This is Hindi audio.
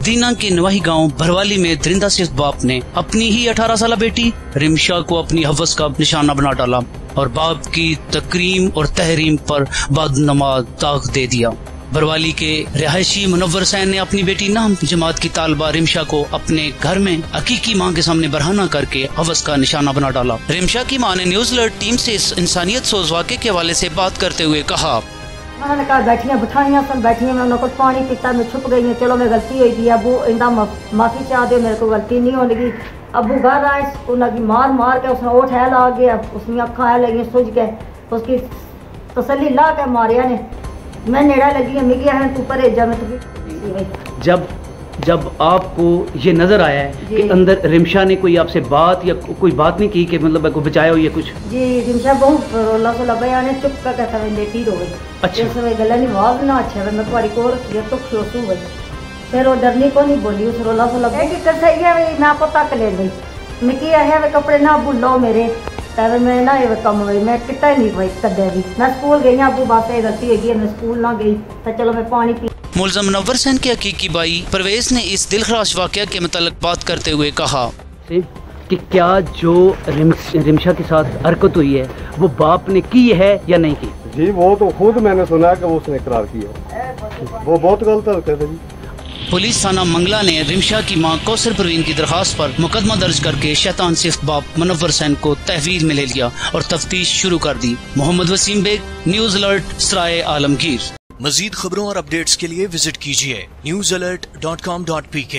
दीना के नवाही गांव भरवाली में दरिंदा सिर्फ बाप ने अपनी ही 18 साल बेटी रिमशा को अपनी हवस का निशाना बना डाला और बाप की तकरीम और तहरीम पर बदनमा दाग दे दिया। बरवाली के रिहायशी मुनव्वर सैन ने अपनी बेटी नाम जमात की तालबा रिमशा को अपने घर में हकीकी मां के सामने बरहाना करके हवस का निशाना बना डाला। रिमशा की मां ने न्यूज अलर्ट टीम से इस इंसानियत सोज वाक़े के हवाले से बात करते हुए कहा, मैंने कहा बैठियाँ बिठाइयाँ सन, बैठियाँ मैं उन्होंने पानी पीता, मैं छुप गई हूँ, चलो मैं गलती हुई थी, अबू इंदा माफ़ी चाह दो, मेरे को गलती नहीं होने लगी। अबू घर आए, उन्हें मार मार के उसने ओठ हैल आ गया, उसकी अक्खा है लगी सुझ गए, उसकी तसल्ली ला के मारिया ने, मैं नेड़ा लगी है मिगिया है तू परहेजा में तो। जब आपको ये नजर आया है कि अंदर रिमशा ने कोई आपसे बात या कोई बात नहीं की कि मतलब को बचाया हो या कुछ? जी रिमशा बहुत रोला सोला बयान चुप कर कहता है लेटी रोवे। अच्छा इस समय गला नहीं आवाज ना अच्छा मैं तुम्हारी को रखी तो सोचू गई, फिर वो डरनी को नहीं बोली, उस रोला सोला एक कर सही है ना पता कर ले गई मैं किया है वे कपड़े ना भूलो मेरे तब मैं ना ये कम हुई, मैं कितना ही नहीं भाई कदे भी मैं स्कूल गई अबू बात गलती है मैं स्कूल ना गई तो चलो मैं पानी पी। मुलज़म मुनव्वर सैन के हकीकी भाई परवेज ने इस दिलखराश वाक़या के मुताल्लिक़ बात करते हुए कहा कि क्या जो रिमशा के साथ हरकत हुई है वो बाप ने की है या नहीं की? जी वो तो खुद मैंने सुना कि वो उसने इकरार किया, वो बहुत गलत हरकत है जी। पुलिस थाना मंगला ने रिमशा की मां कौसर परवीन की दरखास्त पर मुकदमा दर्ज करके शैतान सिर्फ बाप मुनव्वर सैन को तहवील में ले लिया और तफ्तीश शुरू कर दी। Mohammad Wasim Baig, news alert, Sarai Alamgir. मजीद खबरों और अपडेट्स के लिए विजिट कीजिए newsalert.com.pk।